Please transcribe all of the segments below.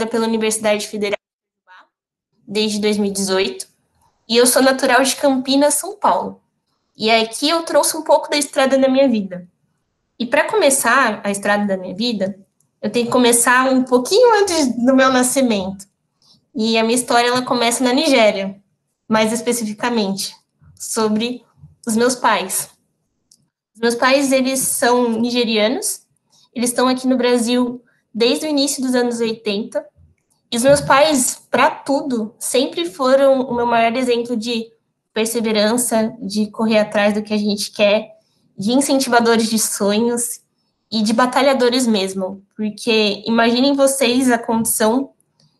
pela Universidade Federal desde 2018 e eu sou natural de Campinas, São Paulo. E aqui eu trouxe um pouco da estrada da minha vida. E para começar a estrada da minha vida, eu tenho que começar um pouquinho antes do meu nascimento. E a minha história ela começa na Nigéria, mais especificamente, sobre os meus pais. Os meus pais, eles são nigerianos, eles estão aqui no Brasil desde o início dos anos 80. E os meus pais, para tudo, sempre foram o meu maior exemplo de perseverança, de correr atrás do que a gente quer, de incentivadores de sonhos e de batalhadores mesmo. Porque imaginem vocês a condição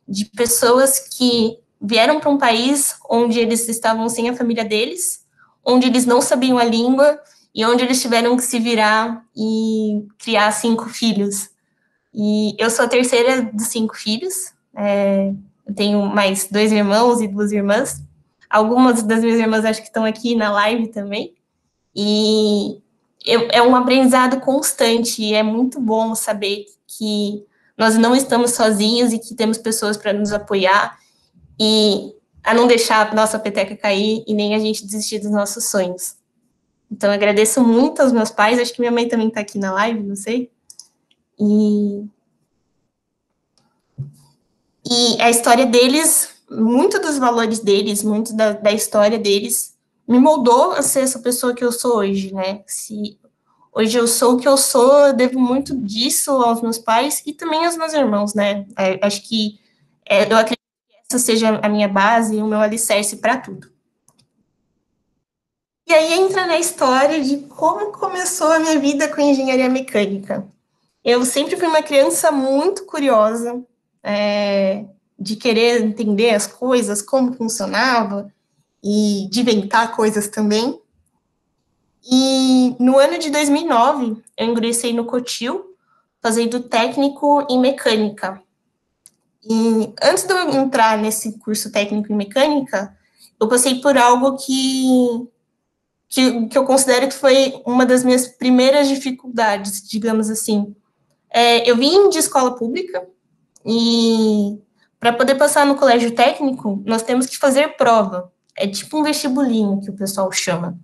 de pessoas que vieram para um país onde eles estavam sem a família deles, onde eles não sabiam a língua e onde eles tiveram que se virar e criar 5 filhos. E eu sou a terceira dos 5 filhos. Eu tenho mais 2 irmãos e 2 irmãs. Algumas das minhas irmãs acho que estão aqui na live também. E é um aprendizado constante e é muito bom saber que nós não estamos sozinhos e que temos pessoas para nos apoiar e a não deixar a nossa peteca cair e nem a gente desistir dos nossos sonhos. Então, eu agradeço muito aos meus pais, acho que minha mãe também está aqui na live, não sei. E a história deles, muito dos valores deles, muito da história deles, me moldou a ser essa pessoa que eu sou hoje, né? Se hoje eu sou o que eu sou, eu devo muito disso aos meus pais e também aos meus irmãos, né? Acho que eu acredito que essa seja a minha base e o meu alicerce para tudo. E aí entra na história de como começou a minha vida com engenharia mecânica. Eu sempre fui uma criança muito curiosa, de querer entender as coisas, como funcionava, e de inventar coisas também. E no ano de 2009, eu ingressei no Cotil, fazendo técnico em mecânica. E antes de eu entrar nesse curso técnico em mecânica, eu passei por algo que eu considero que foi uma das minhas primeiras dificuldades, digamos assim. Eu vim de escola pública e para poder passar no colégio técnico, nós temos que fazer prova. É tipo um vestibulinho que o pessoal chama.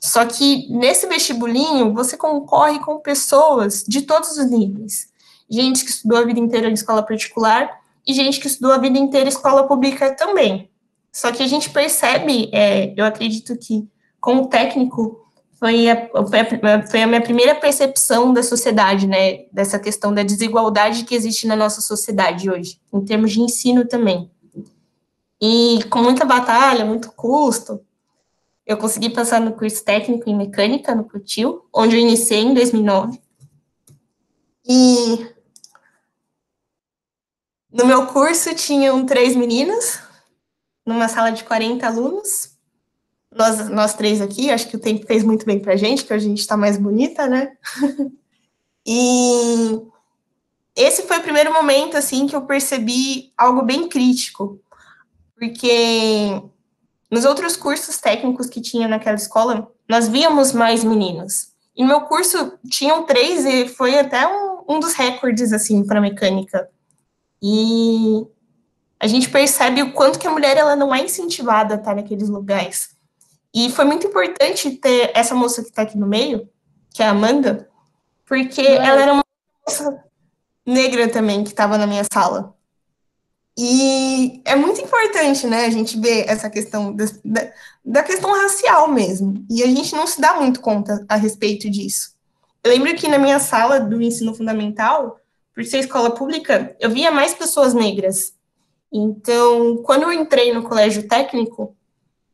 Só que nesse vestibulinho, você concorre com pessoas de todos os níveis. Gente que estudou a vida inteira em escola particular e gente que estudou a vida inteira em escola pública também. Só que a gente percebe, eu acredito que com o técnico, foi a minha primeira percepção da sociedade, né? Dessa questão da desigualdade que existe na nossa sociedade hoje, em termos de ensino também. E com muita batalha, muito custo, eu consegui passar no curso técnico em mecânica, no Cotil, onde eu iniciei em 2009. E no meu curso tinham 3 meninas, numa sala de 40 alunos. Nós 3 aqui, acho que o tempo fez muito bem pra gente, que hoje a gente tá mais bonita, né? E esse foi o primeiro momento, assim, que eu percebi algo bem crítico, porque nos outros cursos técnicos que tinha naquela escola, nós víamos mais meninos. E no meu curso tinham 3 e foi até um dos recordes, assim, para mecânica. E a gente percebe o quanto que a mulher ela não é incentivada a estar naqueles lugares. E foi muito importante ter essa moça que está aqui no meio, que é a Amanda, porque ela era uma moça negra também que estava na minha sala. E é muito importante, né, a gente ver essa questão da questão racial mesmo. E a gente não se dá muito conta a respeito disso. Eu lembro que na minha sala do ensino fundamental, por ser escola pública, eu via mais pessoas negras. Então, quando eu entrei no colégio técnico,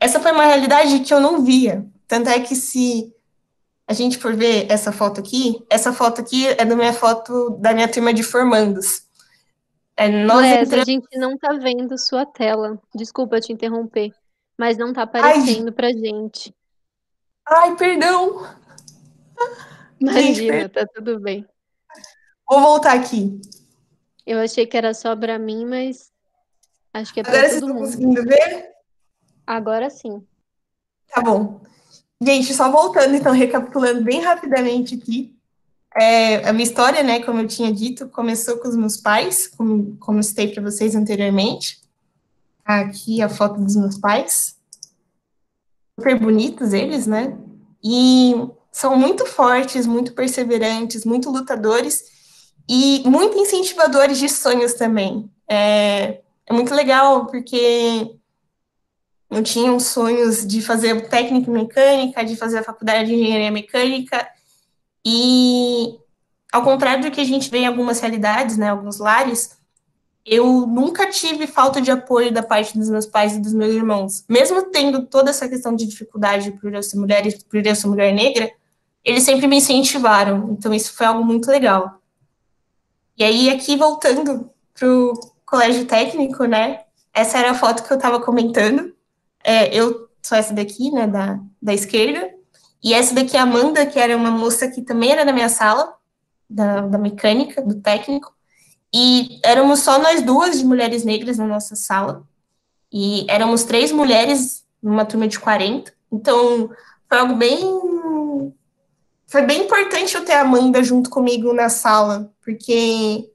essa foi uma realidade que eu não via. Tanto é que se a gente for ver essa foto aqui é da minha foto da minha turma de formandos. Lés, a gente não tá vendo sua tela. Desculpa te interromper, mas não tá aparecendo pra gente. Ai, perdão. Gente, Imagina, tá tudo bem. vou voltar aqui. Eu achei que era só pra mim, mas acho que é pra Agora vocês todo estão mundo. conseguindo ver? Agora sim. Tá bom. Gente, só voltando, então, recapitulando bem rapidamente aqui. A minha história, né, como eu tinha dito, começou com os meus pais, como eu citei para vocês anteriormente. Aqui a foto dos meus pais. Super bonitos eles, né? E são muito fortes, muito perseverantes, muito lutadores e muito incentivadores de sonhos também. É muito legal, porque eu tinha uns sonhos de fazer técnica em mecânica, de fazer a faculdade de engenharia mecânica, e ao contrário do que a gente vê em algumas realidades, né, alguns lares, eu nunca tive falta de apoio da parte dos meus pais e dos meus irmãos. Mesmo tendo toda essa questão de dificuldade por eu ser mulher e por eu ser mulher negra, eles sempre me incentivaram. Então, isso foi algo muito legal. E aí, aqui, voltando pro colégio técnico, né? Essa era a foto que eu estava comentando. Eu sou essa daqui, né, da esquerda. E essa daqui é a Amanda, que era uma moça que também era da minha sala, da mecânica, do técnico. E éramos só nós duas de mulheres negras na nossa sala. E éramos 3 mulheres numa turma de 40. Então, foi algo bem. Foi bem importante eu ter a Amanda junto comigo na sala, porque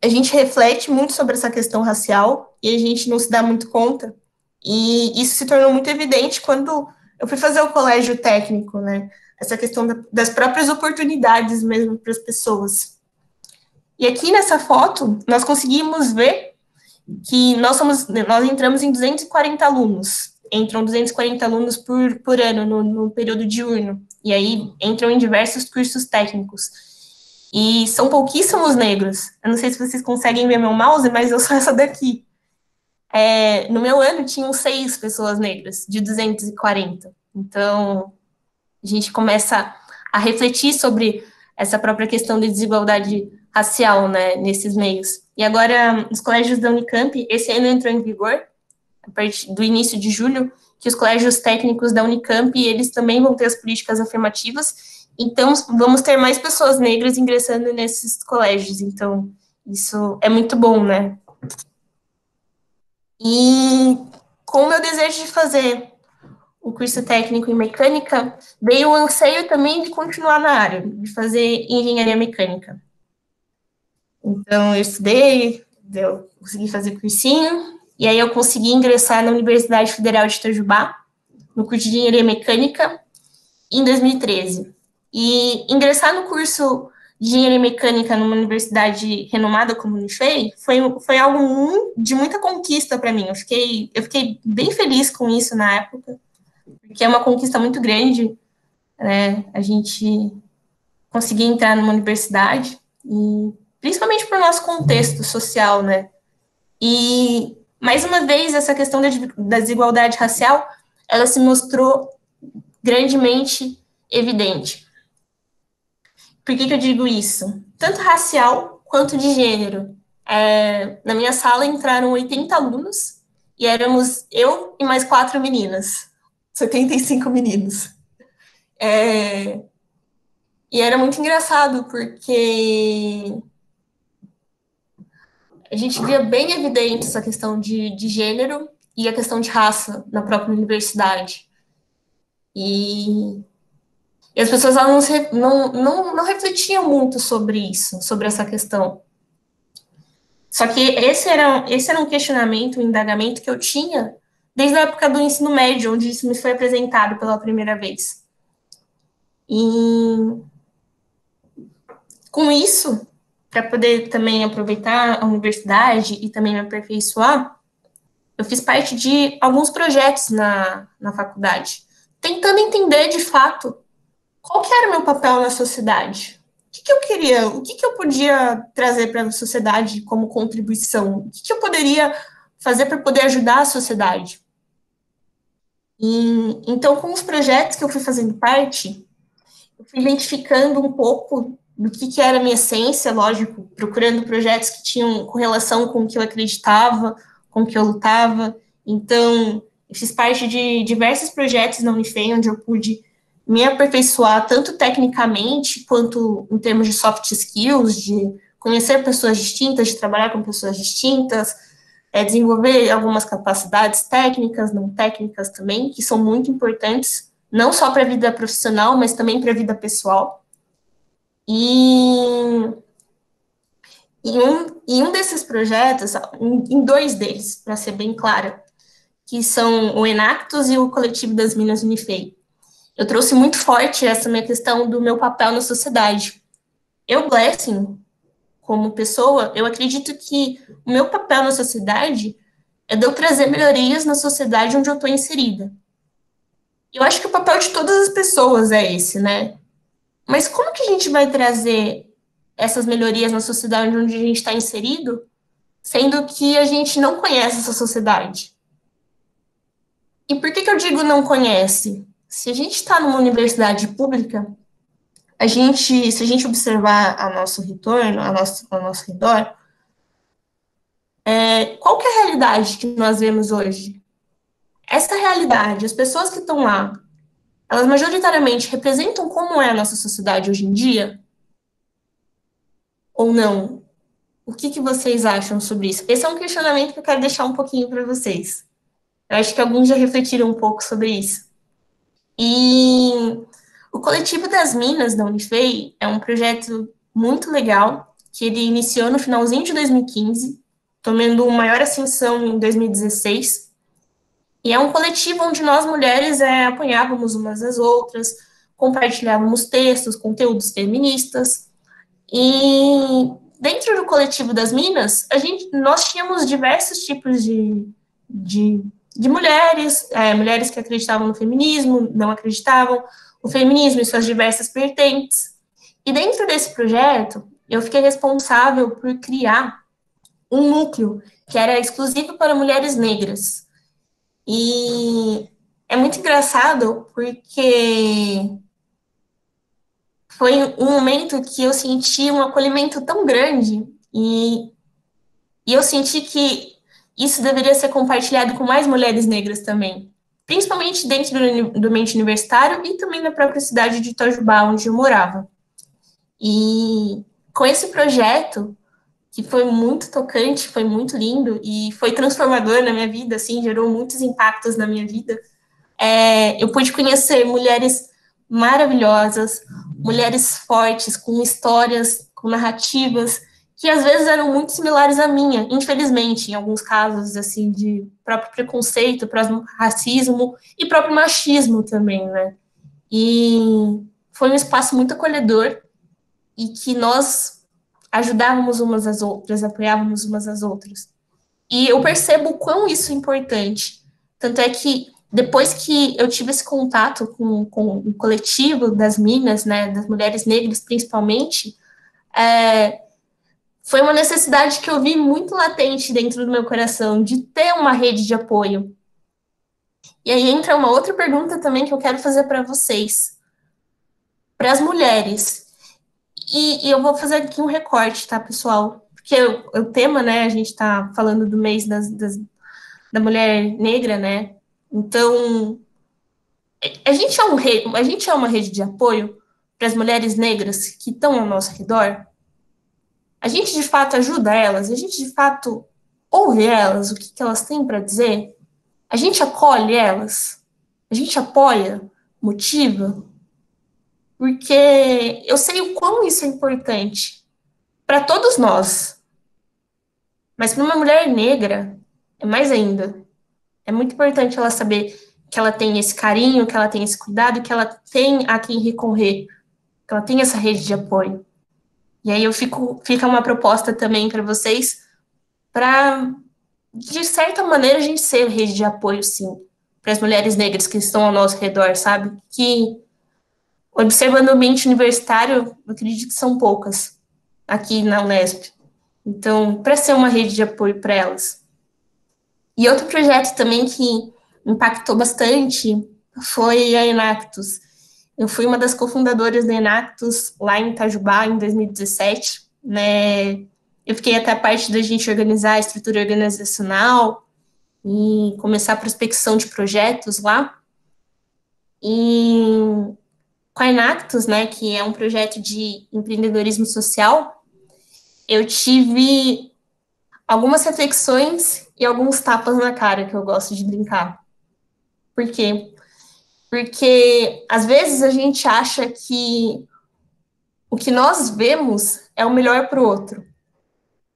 a gente reflete muito sobre essa questão racial e a gente não se dá muito conta. E isso se tornou muito evidente quando eu fui fazer o colégio técnico, né? Essa questão das próprias oportunidades mesmo para as pessoas. E aqui nessa foto, nós conseguimos ver que nós entramos em 240 alunos. Entram 240 alunos por ano no período diurno. E aí entram em diversos cursos técnicos. E são pouquíssimos negros. Eu não sei se vocês conseguem ver meu mouse, mas eu sou essa daqui. No meu ano, tinham 6 pessoas negras, de 240. Então, a gente começa a refletir sobre essa própria questão de desigualdade racial, né, nesses meios. E agora, os colégios da Unicamp, esse ano entrou em vigor, a partir do início de julho, que os colégios técnicos da Unicamp, eles também vão ter as políticas afirmativas, então vamos ter mais pessoas negras ingressando nesses colégios, então isso é muito bom, né? E com o meu desejo de fazer o curso técnico em mecânica, veio o anseio também de continuar na área, de fazer engenharia mecânica. Então, eu estudei, eu consegui fazer cursinho, e aí eu consegui ingressar na Universidade Federal de Itajubá, no curso de engenharia mecânica, em 2013. E ingressar no curso de engenharia mecânica numa universidade renomada como o Unifei foi algo de muita conquista para mim. Eu fiquei bem feliz com isso na época, porque é uma conquista muito grande, né? A gente conseguir entrar numa universidade, e principalmente para o nosso contexto social, né? E, mais uma vez, essa questão da desigualdade racial, ela se mostrou grandemente evidente. Por que eu digo isso? Tanto racial quanto de gênero. Na minha sala entraram 80 alunos, e éramos eu e mais 4 meninas. 75 meninos. E era muito engraçado, porque a gente via bem evidente essa questão de gênero e a questão de raça na própria universidade. E, e as pessoas elas não refletiam muito sobre isso, sobre essa questão. Só que esse era um questionamento, um indagamento que eu tinha desde a época do ensino médio, onde isso me foi apresentado pela primeira vez. E com isso, para poder também aproveitar a universidade e também me aperfeiçoar, eu fiz parte de alguns projetos na faculdade, tentando entender de fato qual que era o meu papel na sociedade. O que eu queria, o que eu podia trazer para a sociedade como contribuição, o que eu poderia fazer para poder ajudar a sociedade. E, então, com os projetos que eu fui fazendo parte, eu fui identificando um pouco do que era a minha essência, lógico, procurando projetos que tinham correlação com o que eu acreditava, com o que eu lutava. Então, eu fiz parte de diversos projetos na Unifei, onde eu pude me aperfeiçoar, tanto tecnicamente, quanto em termos de soft skills, de conhecer pessoas distintas, de trabalhar com pessoas distintas, desenvolver algumas capacidades técnicas, não técnicas também, que são muito importantes, não só para a vida profissional, mas também para a vida pessoal. E em um desses projetos, em dois deles, para ser bem clara, que são o Enactus e o Coletivo das Minas Unifei, eu trouxe muito forte essa minha questão do meu papel na sociedade. Eu, Blessing, como pessoa, eu acredito que o meu papel na sociedade é de eu trazer melhorias na sociedade onde eu estou inserida. Eu acho que o papel de todas as pessoas é esse, né? Mas como que a gente vai trazer essas melhorias na sociedade onde a gente está inserido, sendo que a gente não conhece essa sociedade? E por que eu digo não conhece? Se a gente está numa universidade pública, se a gente observar a nosso retorno, ao nosso redor, qual que é a realidade que nós vemos hoje? Essa realidade, as pessoas que estão lá, elas majoritariamente representam como é a nossa sociedade hoje em dia? Ou não? O que vocês acham sobre isso? Esse é um questionamento que eu quero deixar um pouquinho para vocês. Eu acho que alguns já refletiram um pouco sobre isso. E o Coletivo das Minas da Unifei é um projeto muito legal, que ele iniciou no finalzinho de 2015, tomando maior ascensão em 2016. E é um coletivo onde nós, mulheres, apoiávamos umas às outras, compartilhávamos textos, conteúdos feministas. E dentro do Coletivo das Minas, nós tínhamos diversos tipos de, de mulheres, mulheres que acreditavam no feminismo, não acreditavam, o feminismo e suas diversas vertentes. E dentro desse projeto, eu fiquei responsável por criar um núcleo que era exclusivo para mulheres negras. E é muito engraçado porque foi um momento que eu senti um acolhimento tão grande e eu senti que isso deveria ser compartilhado com mais mulheres negras também, principalmente dentro do ambiente universitário e também na própria cidade de Itajubá, onde eu morava. E com esse projeto, que foi muito tocante, foi muito lindo e foi transformador na minha vida, assim, gerou muitos impactos na minha vida, eu pude conhecer mulheres maravilhosas, mulheres fortes, com histórias, com narrativas, que às vezes eram muito similares à minha, infelizmente, em alguns casos, assim, de próprio preconceito, próprio racismo e próprio machismo também, né? E foi um espaço muito acolhedor e que nós ajudávamos umas às outras, apoiávamos umas às outras. E eu percebo o quão isso é importante. Tanto é que depois que eu tive esse contato com o coletivo das minas, né, das mulheres negras principalmente, é, foi uma necessidade que eu vi muito latente dentro do meu coração, de ter uma rede de apoio. E aí entra uma outra pergunta também que eu quero fazer para vocês, para as mulheres. E eu vou fazer aqui um recorte, tá, pessoal? Porque o tema, né, a gente está falando do mês da mulher negra, né? Então, a gente é uma rede de apoio para as mulheres negras que estão ao nosso redor. A gente de fato ajuda elas, a gente de fato ouve elas, o que elas têm para dizer, a gente acolhe elas, a gente apoia, motiva, porque eu sei o quão isso é importante para todos nós, mas para uma mulher negra é mais ainda. É muito importante ela saber que ela tem esse carinho, que ela tem esse cuidado, que ela tem a quem recorrer, que ela tem essa rede de apoio. E aí fica uma proposta também para vocês, para, de certa maneira, a gente ser rede de apoio, sim, para as mulheres negras que estão ao nosso redor, sabe? Que, observando o ambiente universitário, eu acredito que são poucas aqui na Unesp. Então, para ser uma rede de apoio para elas. E outro projeto também que impactou bastante foi a Enactus. Eu fui uma das cofundadoras da Enactus lá em Itajubá, em 2017, né? Eu fiquei até a parte da gente organizar a estrutura organizacional e começar a prospecção de projetos lá. E com a Enactus, né, que é um projeto de empreendedorismo social, eu tive algumas reflexões e alguns tapas na cara que eu gosto de brincar. Por quê? Porque às vezes a gente acha que o que nós vemos é o melhor para o outro.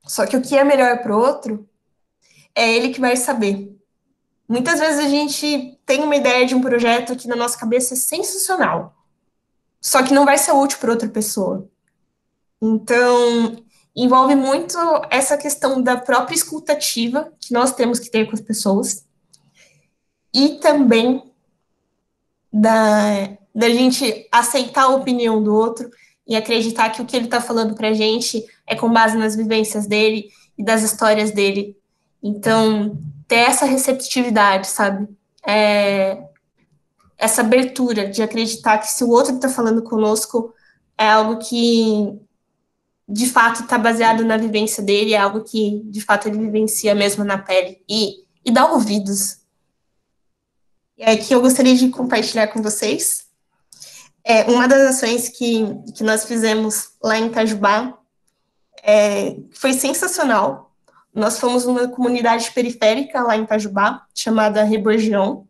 Só que o que é melhor para o outro é ele que vai saber. Muitas vezes a gente tem uma ideia de um projeto que na nossa cabeça é sensacional, só que não vai ser útil para outra pessoa. Então, envolve muito essa questão da própria escutativa que nós temos que ter com as pessoas e também da gente aceitar a opinião do outro e acreditar que o que ele está falando para a gente é com base nas vivências dele e das histórias dele. Então, ter essa receptividade, sabe? Essa abertura de acreditar que se o outro está falando conosco é algo que de fato está baseado na vivência dele, é algo que de fato ele vivencia mesmo na pele e dá ouvidos. E é que eu gostaria de compartilhar com vocês uma das ações que nós fizemos lá em Itajubá foi sensacional. Nós fomos numa comunidade periférica lá em Itajubá, chamada Reborgião.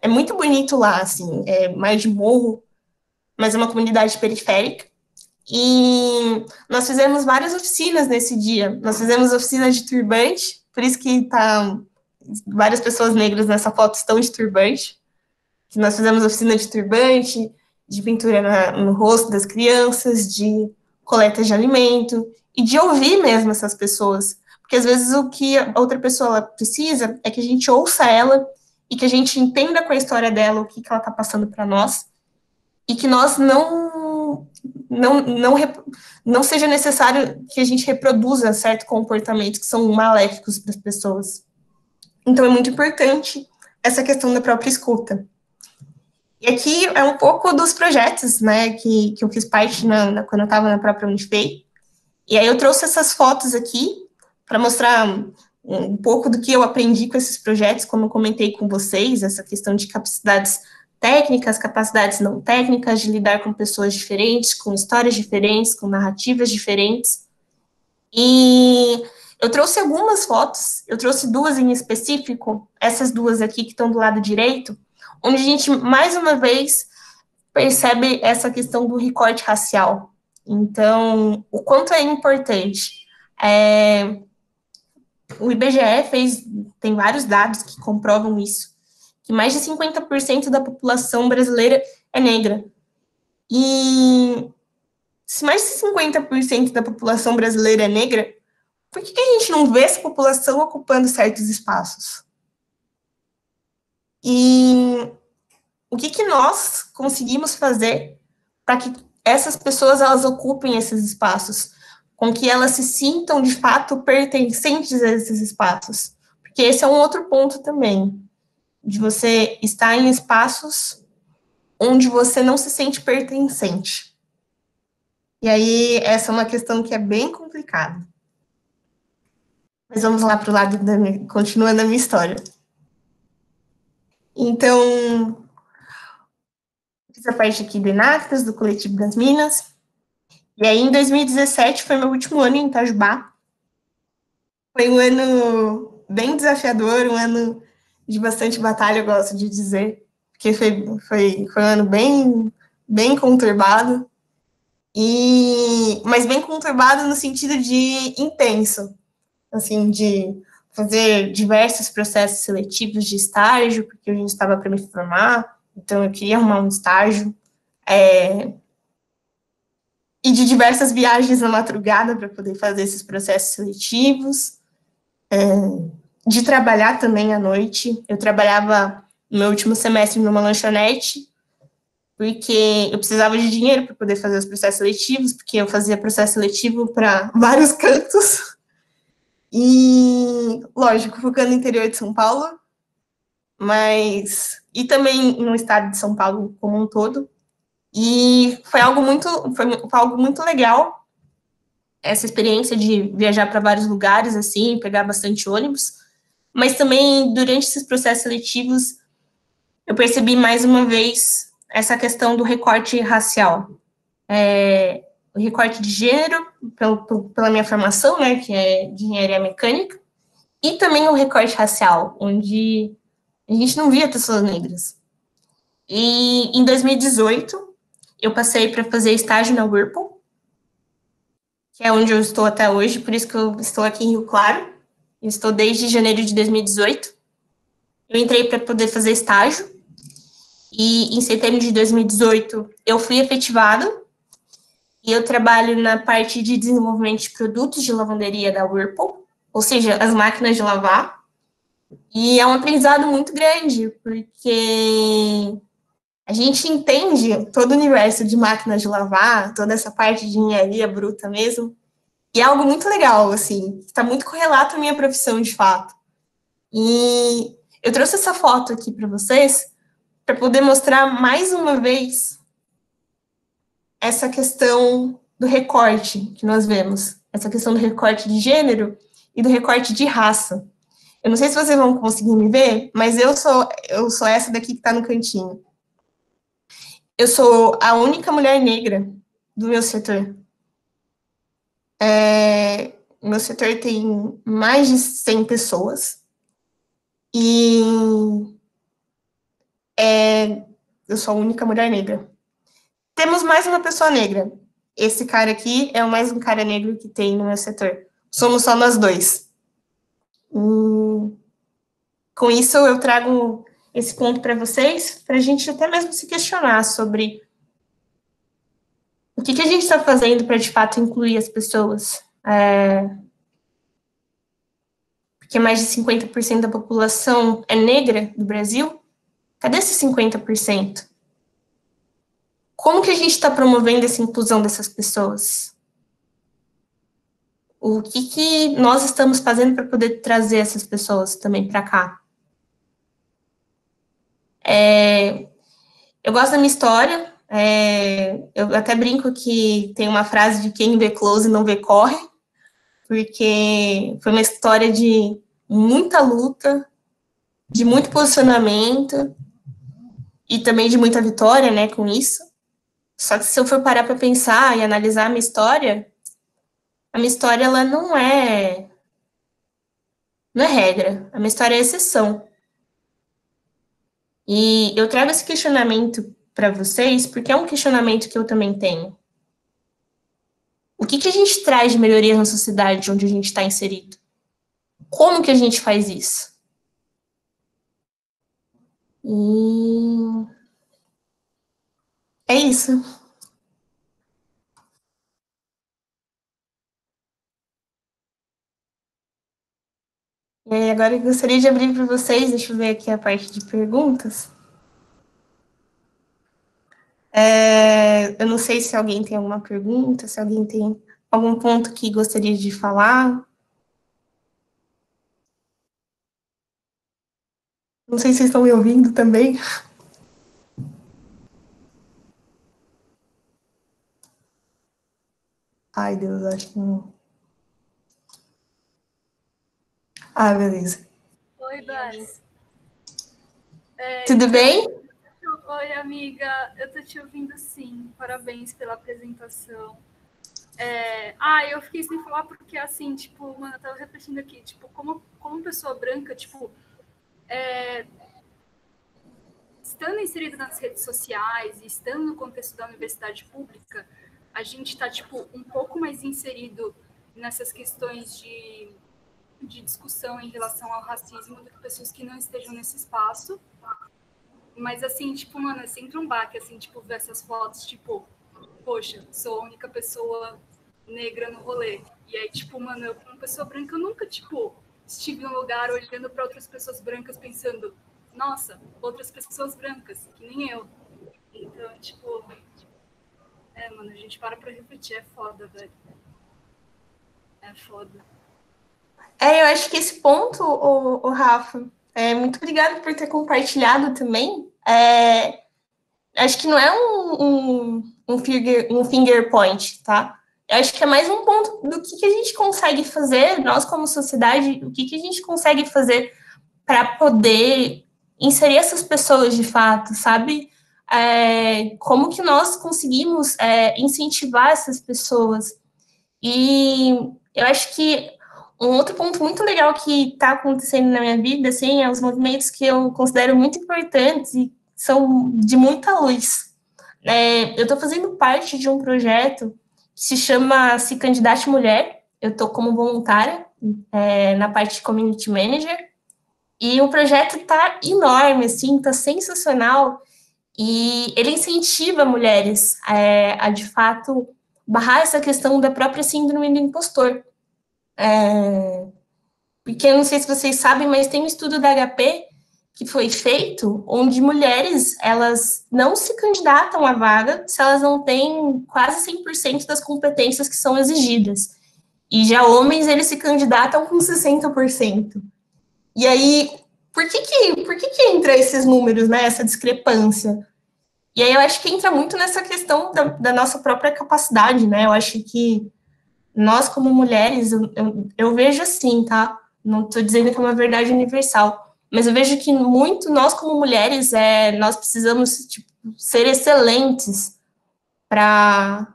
É muito bonito lá, assim, é mais de morro, mas é uma comunidade periférica. E nós fizemos várias oficinas nesse dia. Nós fizemos oficina de turbante, por isso que várias pessoas negras nessa foto estão de turbante. Nós fizemos oficina de turbante, de pintura no rosto das crianças, de coleta de alimento e de ouvir mesmo essas pessoas. Porque às vezes o que a outra pessoa precisa é que a gente ouça ela e que a gente entenda com a história dela o que ela está passando para nós e que nós não seja necessário que a gente reproduza certos comportamentos que são maléficos para as pessoas. Então é muito importante essa questão da própria escuta. E aqui é um pouco dos projetos, né, que eu fiz parte quando eu estava na própria Unifei. E aí eu trouxe essas fotos aqui para mostrar um pouco do que eu aprendi com esses projetos, como eu comentei com vocês, essa questão de capacidades técnicas, capacidades não técnicas, de lidar com pessoas diferentes, com histórias diferentes, com narrativas diferentes. E eu trouxe algumas fotos, eu trouxe duas em específico, essas duas aqui que estão do lado direito, onde a gente, mais uma vez, percebe essa questão do recorte racial. Então, o quanto é importante. O IBGE tem vários dados que comprovam isso, que mais de 50% da população brasileira é negra. E se mais de 50% da população brasileira é negra, por que a gente não vê essa população ocupando certos espaços? E o que nós conseguimos fazer para que essas pessoas elas ocupem esses espaços, com que elas se sintam de fato pertencentes a esses espaços? Porque esse é um outro ponto também, de você estar em espaços onde você não se sente pertencente. E aí, essa é uma questão que é bem complicada. Mas vamos lá para o lado continuando a minha história. Então, fiz a parte aqui do Enactas, do Coletivo das Minas. E aí, em 2017, foi meu último ano em Itajubá. Foi um ano bem desafiador, um ano de bastante batalha, eu gosto de dizer, porque foi um ano bem conturbado, mas bem conturbado no sentido de intenso, assim, de fazer diversos processos seletivos de estágio, porque eu já estava para me formar, então eu queria arrumar um estágio, e de diversas viagens na madrugada para poder fazer esses processos seletivos, de trabalhar também à noite. Eu trabalhava no meu último semestre numa lanchonete, porque eu precisava de dinheiro para poder fazer os processos seletivos, porque eu fazia processo seletivo para vários cantos, e, lógico, focando no interior de São Paulo, e também no estado de São Paulo como um todo, e foi algo muito legal, essa experiência de viajar para vários lugares, assim, pegar bastante ônibus, mas também, durante esses processos seletivos, eu percebi mais uma vez essa questão do recorte racial. O recorte de gênero, pela minha formação, né, que é de engenharia mecânica, e também o recorte racial, onde a gente não via pessoas negras. E em 2018, eu passei para fazer estágio na Whirlpool, que é onde eu estou até hoje, por isso que eu estou aqui em Rio Claro. Eu estou desde janeiro de 2018. Eu entrei para poder fazer estágio, e em setembro de 2018 eu fui efetivada, e eu trabalho na parte de desenvolvimento de produtos de lavanderia da Whirlpool, ou seja, as máquinas de lavar. E é um aprendizado muito grande, porque a gente entende todo o universo de máquinas de lavar, toda essa parte de engenharia bruta mesmo, e é algo muito legal, assim, está muito correlato à minha profissão, de fato. E eu trouxe essa foto aqui para vocês, para poder mostrar mais uma vez essa questão do recorte que nós vemos, essa questão do recorte de gênero e do recorte de raça. Eu não sei se vocês vão conseguir me ver, mas eu sou essa daqui que está no cantinho. Eu sou a única mulher negra do meu setor. Meu setor tem mais de 100 pessoas. E eu sou a única mulher negra. Temos mais uma pessoa negra. Esse cara aqui é o mais um cara negro que tem no meu setor. Somos só nós dois. Com isso, eu trago esse ponto para vocês, para a gente até mesmo se questionar sobre o que a gente está fazendo para, de fato, incluir as pessoas. Porque mais de 50% da população é negra do Brasil. Cadê esses 50%? Como que a gente está promovendo essa inclusão dessas pessoas? O que nós estamos fazendo para poder trazer essas pessoas também para cá? Eu gosto da minha história. Eu até brinco que tem uma frase de quem vê close não vê corre, porque foi uma história de muita luta, de muito posicionamento e também de muita vitória, né, com isso. Só que se eu for parar para pensar e analisar a minha história ela não é regra, a minha história é exceção. E eu trago esse questionamento para vocês porque é um questionamento que eu também tenho. O que a gente traz de melhoria na sociedade onde a gente está inserido? Como que a gente faz isso? E é isso. Agora eu gostaria de abrir para vocês, deixa eu ver aqui a parte de perguntas. Eu não sei se alguém tem alguma pergunta, se alguém tem algum ponto que gostaria de falar. Não sei se vocês estão me ouvindo também. Ai, Deus, acho que não. Ah, beleza. Oi, Dani. Tudo bem? Oi, amiga. Eu tô te ouvindo sim. Parabéns pela apresentação. Eu fiquei sem falar porque, assim, tipo, mano, eu tava refletindo aqui, tipo, como pessoa branca, tipo, estando inserida nas redes sociais e estando no contexto da universidade pública, a gente tá, tipo, um pouco mais inserido nessas questões de discussão em relação ao racismo do que pessoas que não estejam nesse espaço. Mas, assim, tipo, mano, é sempre um baque, assim, tipo, ver essas fotos, tipo, poxa, sou a única pessoa negra no rolê. E aí, tipo, mano, eu, como pessoa branca, eu nunca, tipo, estive em um lugar olhando para outras pessoas brancas pensando, nossa, outras pessoas brancas, que nem eu. Então, tipo, mano, a gente para refletir, é foda, velho. É foda. Eu acho que esse ponto, o Rafa, muito obrigada por ter compartilhado também. Acho que não é um finger point, tá? Eu acho que é mais um ponto do que a gente consegue fazer, nós como sociedade, o que a gente consegue fazer para poder inserir essas pessoas de fato, sabe? Como que nós conseguimos incentivar essas pessoas. E eu acho que um outro ponto muito legal que está acontecendo na minha vida, assim, é os movimentos que eu considero muito importantes e são de muita luz. Eu estou fazendo parte de um projeto se chama Se Candidate Mulher. Eu estou como voluntária na parte de Community Manager. E o projeto está enorme, assim, está sensacional. E ele incentiva mulheres a, de fato, barrar essa questão da própria síndrome do impostor. Porque eu não sei se vocês sabem, mas tem um estudo da HP que foi feito onde mulheres, elas não se candidatam à vaga se elas não têm quase 100% das competências que são exigidas. E já homens, eles se candidatam com 60%. E aí, por que entra esses números, né, essa discrepância? E aí eu acho que entra muito nessa questão da nossa própria capacidade, né? Eu acho que nós, como mulheres, eu vejo assim, tá? Não estou dizendo que é uma verdade universal, mas eu vejo que muito nós, como mulheres, nós precisamos tipo, ser excelentes para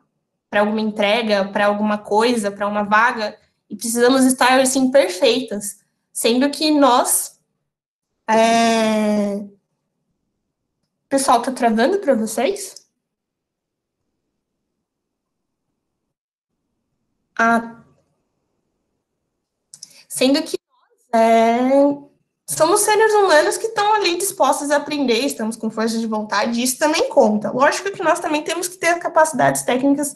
alguma entrega, para alguma coisa, para uma vaga, e precisamos estar, assim, perfeitas. Sendo que nós... Pessoal, tá travando para vocês? Sendo que somos seres humanos que estão ali dispostos a aprender, estamos com força de vontade, e isso também conta. Lógico que nós também temos que ter as capacidades técnicas,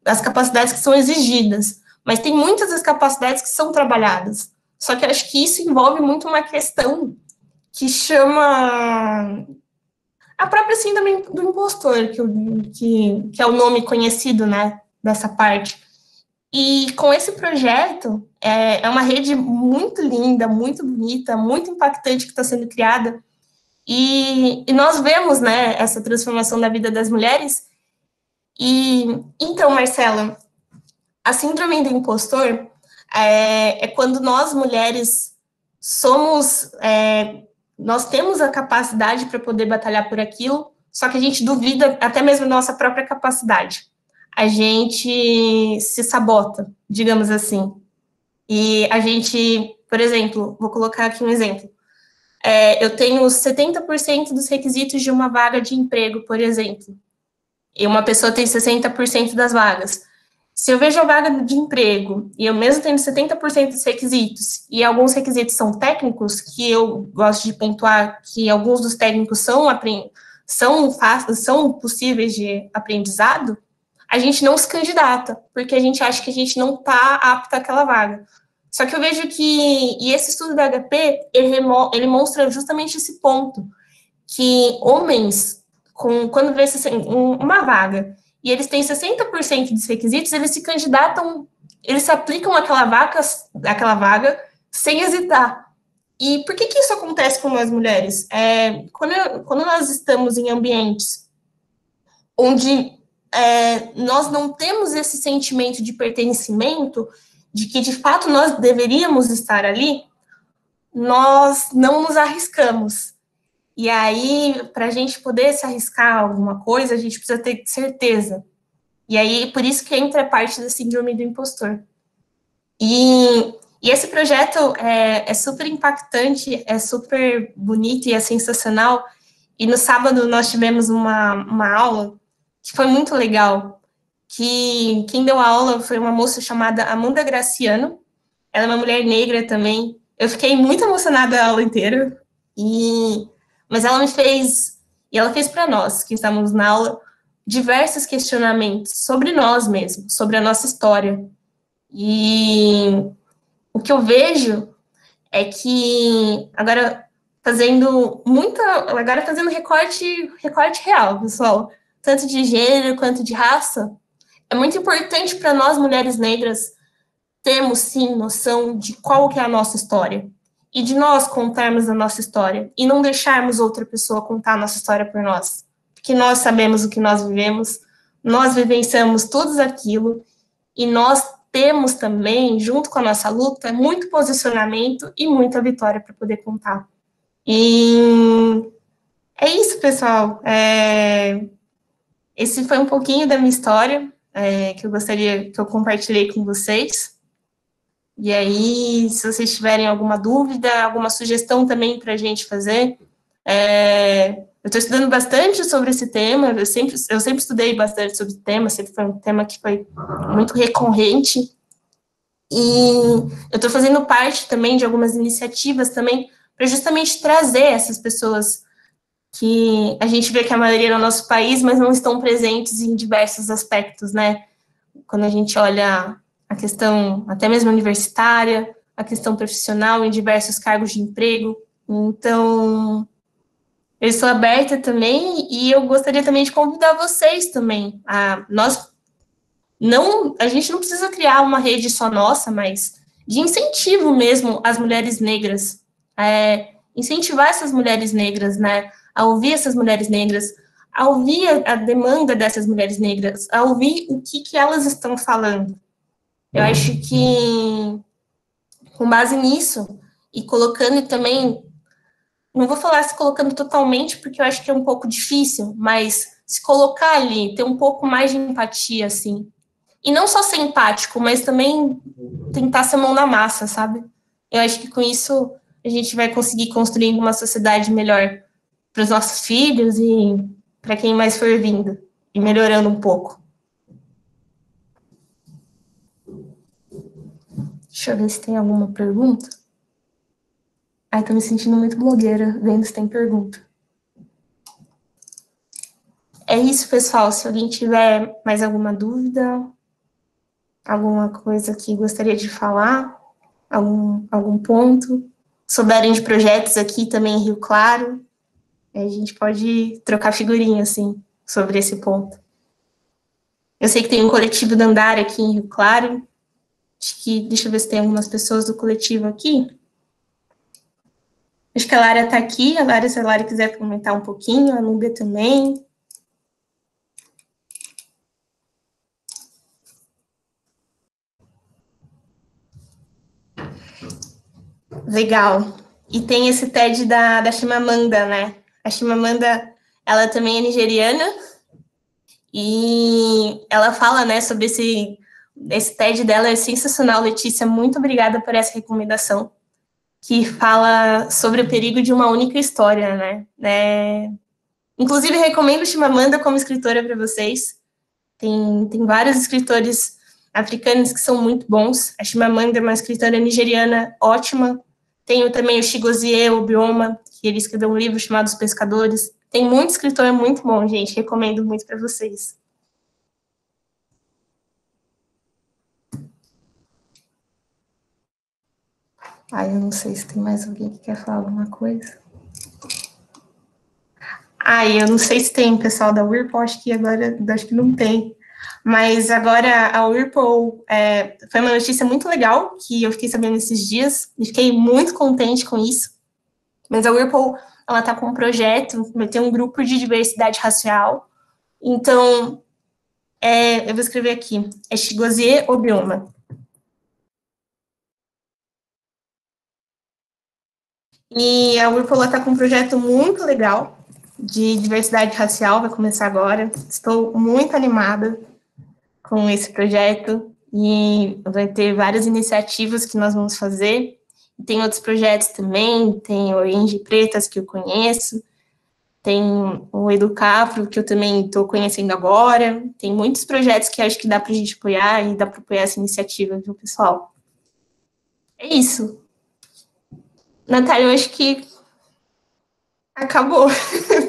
as capacidades que são exigidas, mas tem muitas das capacidades que são trabalhadas. Só que eu acho que isso envolve muito uma questão que chama a própria síndrome do impostor, que é o nome conhecido, né, dessa parte. E com esse projeto, é uma rede muito linda, muito bonita, muito impactante que está sendo criada, e nós vemos, né, essa transformação da vida das mulheres. E então, Marcela, a síndrome do impostor é quando nós, mulheres, nós temos a capacidade para poder batalhar por aquilo, só que a gente duvida até mesmo da nossa própria capacidade. A gente se sabota, digamos assim. E a gente, por exemplo, vou colocar aqui um exemplo. Eu tenho 70% dos requisitos de uma vaga de emprego, por exemplo, e uma pessoa tem 60% das vagas. Se eu vejo a vaga de emprego e eu mesmo tenho 70% dos requisitos, e alguns requisitos são técnicos, que eu gosto de pontuar que alguns dos técnicos são possíveis de aprendizado, a gente não se candidata, porque a gente acha que a gente não está apta àquela vaga. Só que eu vejo e esse estudo da HP, ele mostra justamente esse ponto, que homens, quando vê uma vaga, e eles têm 60% dos requisitos, eles se candidatam, eles se aplicam àquela vaga sem hesitar. E por que isso acontece com nós mulheres? Quando nós estamos em ambientes onde nós não temos esse sentimento de pertencimento, de que de fato nós deveríamos estar ali, nós não nos arriscamos. E aí, para a gente poder se arriscar a alguma coisa, a gente precisa ter certeza. E aí, por isso que entra a parte da síndrome do impostor. E esse projeto é super impactante, é super bonito e é sensacional. E no sábado nós tivemos uma aula que foi muito legal, que quem deu a aula foi uma moça chamada Amanda Graciano. Ela é uma mulher negra também. Eu fiquei muito emocionada a aula inteira. Mas ela fez para nós, que estávamos na aula, diversos questionamentos sobre nós mesmos, sobre a nossa história. E o que eu vejo é que agora fazendo recorte real, pessoal, tanto de gênero quanto de raça, é muito importante para nós, mulheres negras, termos, sim, noção de qual que é a nossa história. E de nós contarmos a nossa história. E não deixarmos outra pessoa contar a nossa história por nós. Porque nós sabemos o que nós vivemos, nós vivenciamos tudo aquilo, e nós temos também, junto com a nossa luta, muito posicionamento e muita vitória para poder contar. E é isso, pessoal. Esse foi um pouquinho da minha história, que eu compartilhei com vocês. E aí, se vocês tiverem alguma dúvida, alguma sugestão também para a gente fazer, Eu estou estudando bastante sobre esse tema, eu sempre estudei bastante sobre o tema, sempre foi um tema que foi muito recorrente, e eu estou fazendo parte também de algumas iniciativas também para justamente trazer essas pessoas que a gente vê que a maioria é no nosso país, mas não estão presentes em diversos aspectos, né? Quando a gente olha a questão até mesmo universitária, a questão profissional em diversos cargos de emprego. Então, eu estou aberta também e eu gostaria também de convidar vocês também. A gente não precisa criar uma rede só nossa, mas de incentivo mesmo às mulheres negras, incentivar essas mulheres negras, né, a ouvir essas mulheres negras, a ouvir a demanda dessas mulheres negras, a ouvir o que elas estão falando. Eu acho que, com base nisso, e colocando também, não vou falar se colocando totalmente, porque eu acho que é um pouco difícil, mas se colocar ali, ter um pouco mais de empatia, assim. E não só ser empático, mas também tentar ser mão na massa, sabe? Eu acho que com isso a gente vai conseguir construir uma sociedade melhor para os nossos filhos e para quem mais for vindo, e melhorando um pouco. Deixa eu ver se tem alguma pergunta. Ai, tô me sentindo muito blogueira, vendo se tem pergunta. É isso, pessoal. Se alguém tiver mais alguma dúvida, alguma coisa que gostaria de falar, algum ponto, souberem de projetos aqui também em Rio Claro, a gente pode trocar figurinha, assim, sobre esse ponto. Eu sei que tem um coletivo da Andara aqui em Rio Claro. Acho que, deixa eu ver se tem algumas pessoas do coletivo aqui. Acho que a Lara está aqui. Se a Lara quiser comentar um pouquinho, a Núbia também. Legal. E tem esse TED da Chimamanda, né? A Chimamanda, ela também é nigeriana. E ela fala, né, sobre esse TED dela, é sensacional, Letícia. Muito obrigada por essa recomendação, que fala sobre o perigo de uma única história, né? Inclusive, recomendo Chimamanda como escritora para vocês. Tem vários escritores africanos que são muito bons. A Chimamanda é uma escritora nigeriana ótima. Tenho também o Chigozie Obioma, que ele escreveu um livro chamado Os Pescadores. Tem muito escritor muito bom, gente. Recomendo muito para vocês. Eu não sei se tem mais alguém que quer falar alguma coisa. Eu não sei se tem pessoal da Whirlpool, acho que não tem. Mas agora a Whirlpool foi uma notícia muito legal que eu fiquei sabendo esses dias e fiquei muito contente com isso. Mas a Whirlpool, ela está com um projeto, vai ter um grupo de diversidade racial. Então, eu vou escrever aqui, é Chigozie Obioma. E a Whirlpool está com um projeto muito legal de diversidade racial, vai começar agora. Estou muito animada com esse projeto e vai ter várias iniciativas que nós vamos fazer. Tem outros projetos também, tem o Oriente Pretas, que eu conheço, tem o Educafro, que eu também estou conhecendo agora. Tem muitos projetos que acho que dá para a gente apoiar e dá para apoiar essa iniciativa, viu, pessoal? É isso. Natália, eu acho que acabou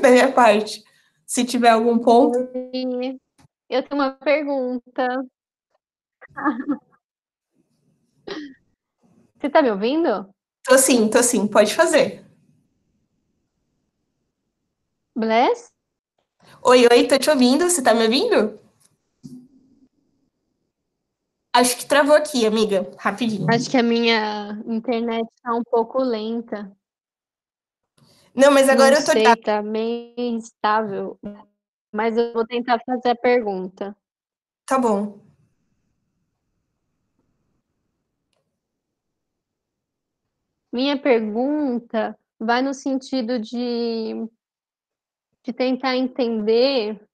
da minha parte. Se tiver algum ponto. Eu tenho uma pergunta. Você está me ouvindo? Tô sim, pode fazer. Bless? Oi, tô te ouvindo, você tá me ouvindo? Acho que travou aqui, amiga, rapidinho. Acho que a minha internet está um pouco lenta. Não, mas agora eu tô... Não sei, tá meio instável, mas eu vou tentar fazer a pergunta. Tá bom. Minha pergunta vai no sentido de tentar entender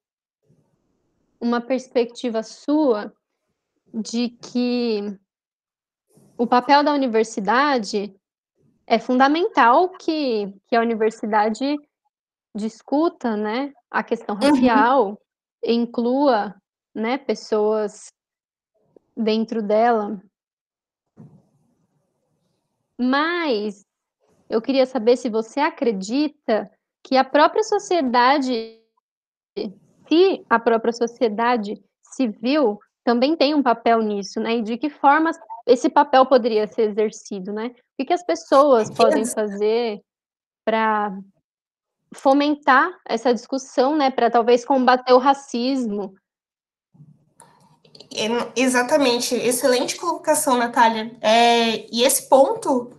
uma perspectiva sua de que o papel da universidade é fundamental que a universidade discuta, né, a questão Uhum. racial, inclua, né, pessoas dentro dela. Mas eu queria saber se você acredita que a própria sociedade, se a própria sociedade civil também tem um papel nisso, né? E de que forma esse papel poderia ser exercido, né? O que as pessoas podem fazer para fomentar essa discussão, né? Para talvez combater o racismo. Exatamente, excelente colocação, Natália. E esse ponto,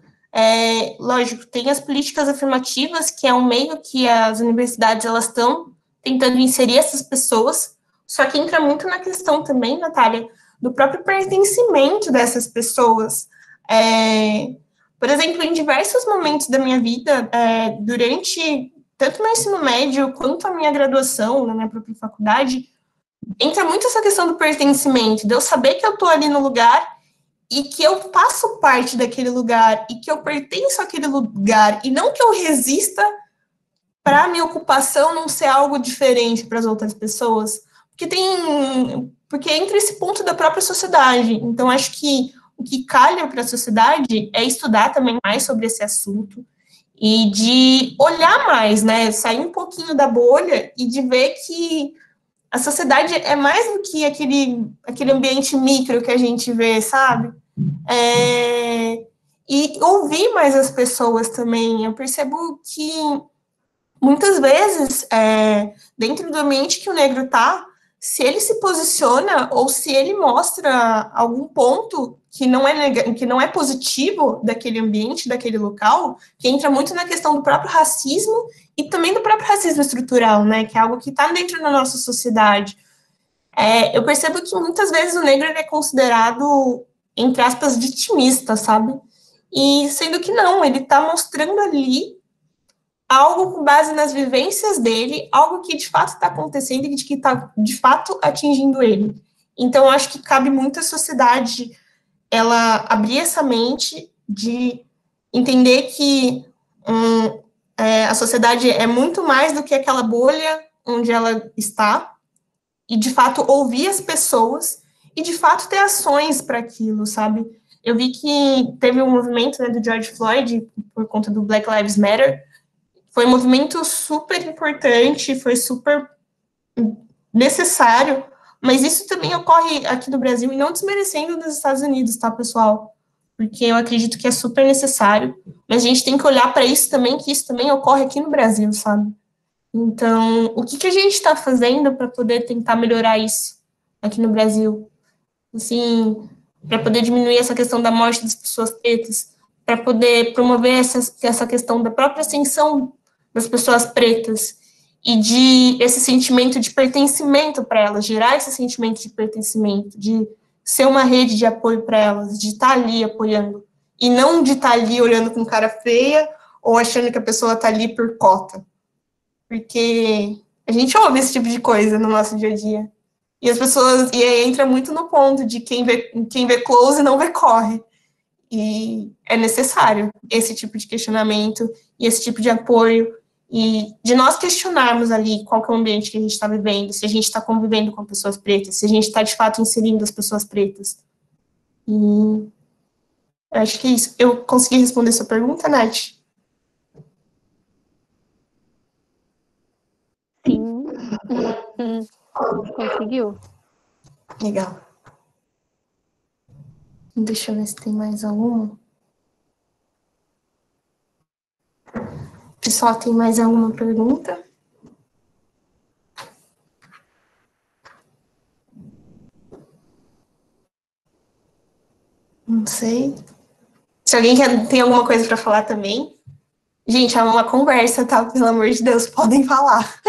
lógico, tem as políticas afirmativas, que é um meio que as universidades elas estão tentando inserir essas pessoas, só que entra muito na questão também, Natália, do próprio pertencimento dessas pessoas. Por exemplo, em diversos momentos da minha vida, durante tanto meu ensino médio quanto a minha graduação, na minha própria faculdade, entra muito essa questão do pertencimento, de eu saber que eu estou ali no lugar e que eu faço parte daquele lugar e que eu pertenço àquele lugar e não que eu resista para a minha ocupação não ser algo diferente para as outras pessoas, porque entra esse ponto da própria sociedade. Então acho que o que calha para a sociedade é estudar também mais sobre esse assunto e de olhar mais, né, sair um pouquinho da bolha e de ver que a sociedade é mais do que aquele ambiente micro que a gente vê, sabe? E ouvir mais as pessoas também. Eu percebo que muitas vezes, dentro do ambiente que o negro está, se ele se posiciona ou se ele mostra algum ponto que não é positivo daquele ambiente, daquele local, que entra muito na questão do próprio racismo e também do próprio racismo estrutural, né, que é algo que está dentro da nossa sociedade. Eu percebo que muitas vezes o negro ele é considerado, entre aspas, vitimista, sabe? E sendo que não, ele está mostrando ali algo com base nas vivências dele, algo que de fato está acontecendo e que está de fato atingindo ele. Então, eu acho que cabe muito à sociedade ela abrir essa mente de entender que a sociedade é muito mais do que aquela bolha onde ela está, e de fato ouvir as pessoas e de fato ter ações para aquilo, sabe? Eu vi que teve um movimento, né, do George Floyd por conta do Black Lives Matter. Foi um movimento super importante, foi super necessário, mas isso também ocorre aqui no Brasil, e não desmerecendo nos Estados Unidos, tá, pessoal? Porque eu acredito que é super necessário, mas a gente tem que olhar para isso também, que isso também ocorre aqui no Brasil, sabe? Então, o que a gente está fazendo para poder tentar melhorar isso aqui no Brasil? Assim, para poder diminuir essa questão da morte das pessoas pretas, para poder promover essa questão da própria ascensão das pessoas pretas e de esse sentimento de pertencimento para elas, gerar esse sentimento de pertencimento, de ser uma rede de apoio para elas, de estar ali apoiando, e não de estar ali olhando com cara feia ou achando que a pessoa está ali por cota. Porque a gente ouve esse tipo de coisa no nosso dia a dia. E as pessoas, e aí entra muito no ponto de quem vê close não vê corre. E é necessário esse tipo de questionamento e esse tipo de apoio, e de nós questionarmos ali qual que é o ambiente que a gente está vivendo, se a gente está convivendo com pessoas pretas, se a gente está de fato inserindo as pessoas pretas. E acho que é isso. Eu consegui responder sua pergunta, Nath? Sim. Conseguiu. Legal. Deixa eu ver se tem mais alguma. Pessoal, tem mais alguma pergunta? Não sei. Se alguém tem alguma coisa para falar também. Gente, é uma conversa, tá? Pelo amor de Deus, podem falar.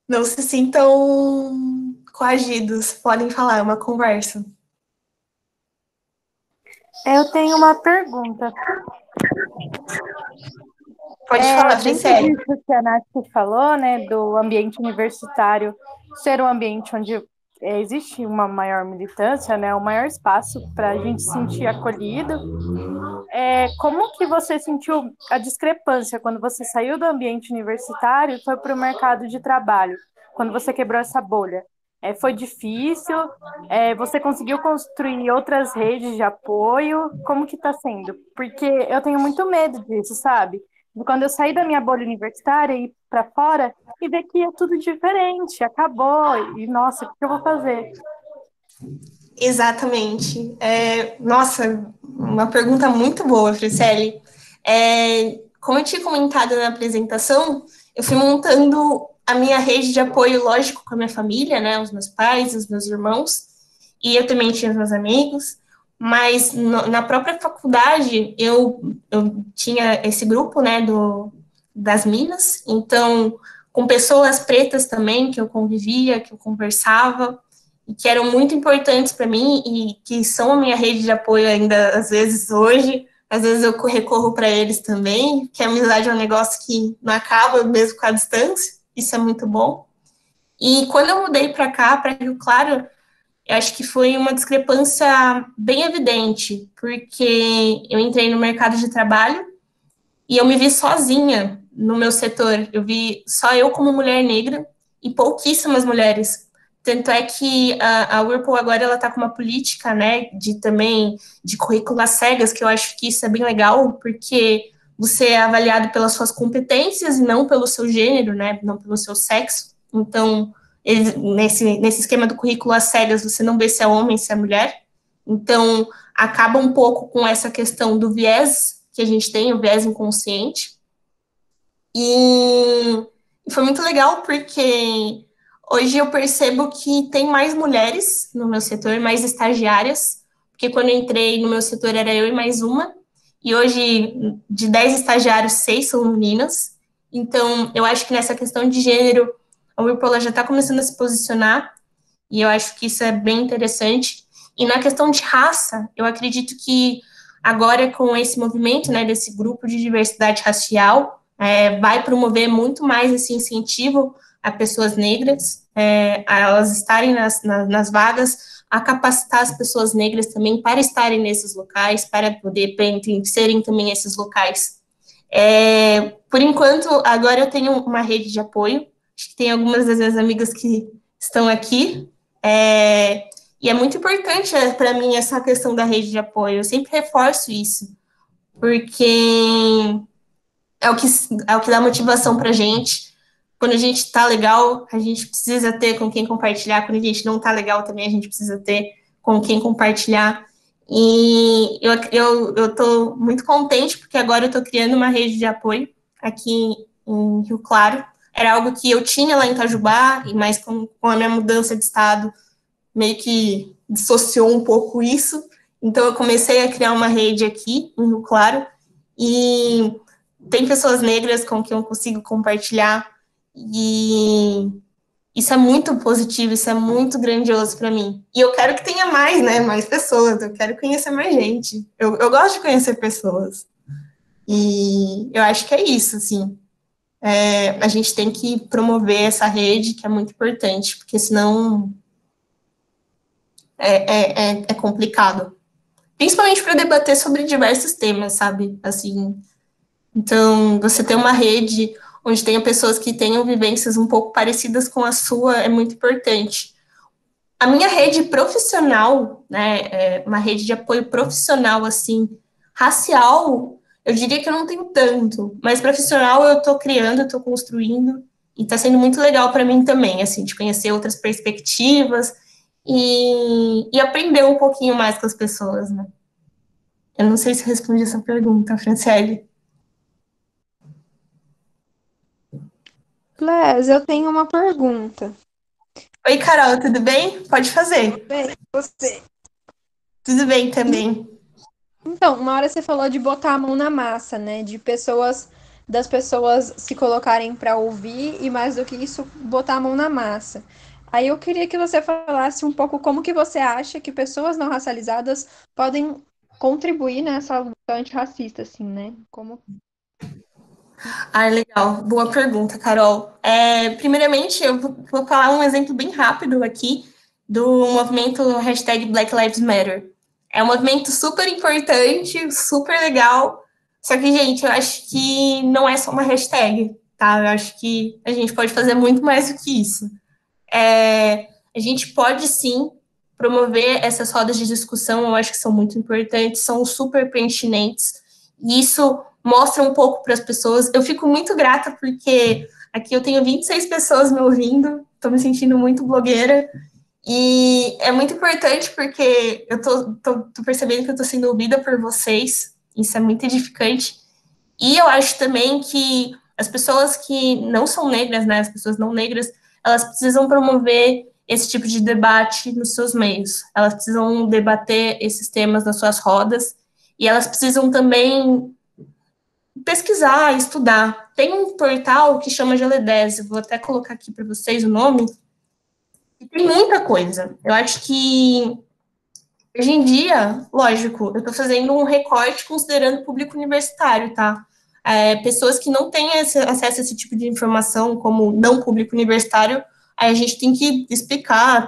Não se sintam coagidos, podem falar, é uma conversa. Eu tenho uma pergunta. Pode falar, Franciele. Dentro disso que a Nath falou, né, do ambiente universitário ser um ambiente onde existe uma maior militância, né, um maior espaço para a gente se sentir acolhido. Como que você sentiu a discrepância quando você saiu do ambiente universitário e foi para o mercado de trabalho, quando você quebrou essa bolha? Foi difícil? Você conseguiu construir outras redes de apoio? Como que está sendo? Porque eu tenho muito medo disso, sabe? De quando eu saí da minha bolha universitária e ir para fora e ver que é tudo diferente, acabou, e nossa, o que eu vou fazer? Exatamente. Nossa, uma pergunta muito boa, Franciele. Como eu tinha comentado na apresentação, eu fui montando a minha rede de apoio, lógico, com a minha família, né, os meus pais, os meus irmãos, e eu também tinha os meus amigos, mas na própria faculdade eu tinha esse grupo, né, das Minas, então, com pessoas pretas também, que eu convivia, que eu conversava, e que eram muito importantes para mim e que são a minha rede de apoio ainda, às vezes, hoje. Às vezes eu recorro para eles também, que a amizade é um negócio que não acaba mesmo com a distância, isso é muito bom. E quando eu mudei para cá, para Rio Claro, eu acho que foi uma discrepância bem evidente, porque eu entrei no mercado de trabalho e eu me vi sozinha no meu setor. Eu vi só eu como mulher negra e pouquíssimas mulheres. Tanto é que a Whirlpool agora ela está com uma política, né, de currículo às cegas, que eu acho que isso é bem legal, porque você é avaliado pelas suas competências e não pelo seu gênero, né, não pelo seu sexo. Então, nesse esquema do currículo às cegas, você não vê se é homem, se é mulher. Então, acaba um pouco com essa questão do viés que a gente tem, o viés inconsciente. E foi muito legal porque hoje eu percebo que tem mais mulheres no meu setor, mais estagiárias, porque quando eu entrei no meu setor era eu e mais uma, e hoje de 10 estagiários, 6 são meninas. Então, eu acho que nessa questão de gênero, a Whirlpool já está começando a se posicionar, e eu acho que isso é bem interessante. E na questão de raça, eu acredito que agora com esse movimento, né, desse grupo de diversidade racial, vai promover muito mais esse incentivo a pessoas negras, a elas estarem nas vagas, a capacitar as pessoas negras também para estarem nesses locais, para poder serem também esses locais. Por enquanto, agora eu tenho uma rede de apoio, acho que tem algumas das minhas amigas que estão aqui, e é muito importante para mim essa questão da rede de apoio, eu sempre reforço isso, porque é o que dá motivação para a gente. Quando a gente está legal, a gente precisa ter com quem compartilhar. Quando a gente não está legal também, a gente precisa ter com quem compartilhar. E eu estou muito contente, porque agora eu estou criando uma rede de apoio aqui em Rio Claro. Era algo que eu tinha lá em Itajubá, mas com a minha mudança de estado, meio que dissociou um pouco isso. Então, eu comecei a criar uma rede aqui em Rio Claro, e tem pessoas negras com quem eu consigo compartilhar, e isso é muito positivo, isso é muito grandioso para mim. E eu quero que tenha mais, né, mais pessoas, eu quero conhecer mais gente. Eu gosto de conhecer pessoas. E eu acho que é isso, assim. A gente tem que promover essa rede, que é muito importante, porque senão é complicado. Principalmente para debater sobre diversos temas, sabe? Assim, então, você ter uma rede onde tenha pessoas que tenham vivências um pouco parecidas com a sua é muito importante. A minha rede profissional, né, uma rede de apoio profissional, assim, racial, eu diria que eu não tenho tanto, mas profissional eu estou criando, eu estou construindo, e está sendo muito legal para mim também, assim, de conhecer outras perspectivas e aprender um pouquinho mais com as pessoas, né. Eu não sei se eu respondi essa pergunta, Franciele. Les, eu tenho uma pergunta. Oi, Carol, tudo bem? Pode fazer. Bem, você. Tudo bem também. Então, uma hora você falou de botar a mão na massa, né? Das pessoas se colocarem para ouvir e mais do que isso, botar a mão na massa. Aí eu queria que você falasse um pouco como que você acha que pessoas não racializadas podem contribuir nessa luta antirracista, assim, né? Como... Legal. Boa pergunta, Carol. Primeiramente, eu vou falar um exemplo bem rápido aqui, do movimento hashtag Black Lives Matter. É um movimento super importante, super legal, só que, gente, eu acho que não é só uma hashtag, tá? Eu acho que a gente pode fazer muito mais do que isso. A gente pode, sim, promover essas rodas de discussão, eu acho que são muito importantes, são super pertinentes, e isso mostra um pouco para as pessoas. Eu fico muito grata porque aqui eu tenho 26 pessoas me ouvindo, estou me sentindo muito blogueira, e é muito importante porque eu tô percebendo que eu tô sendo ouvida por vocês, isso é muito edificante, e eu acho também que as pessoas que não são negras, né, as pessoas não negras, elas precisam promover esse tipo de debate nos seus meios. Elas precisam debater esses temas nas suas rodas e elas precisam também pesquisar, estudar. Tem um portal que chama Geledese, vou até colocar aqui para vocês o nome, e tem muita coisa. Eu acho que hoje em dia, lógico, eu estou fazendo um recorte considerando o público universitário, tá? Pessoas que não têm acesso a esse tipo de informação, como não público universitário, aí a gente tem que explicar,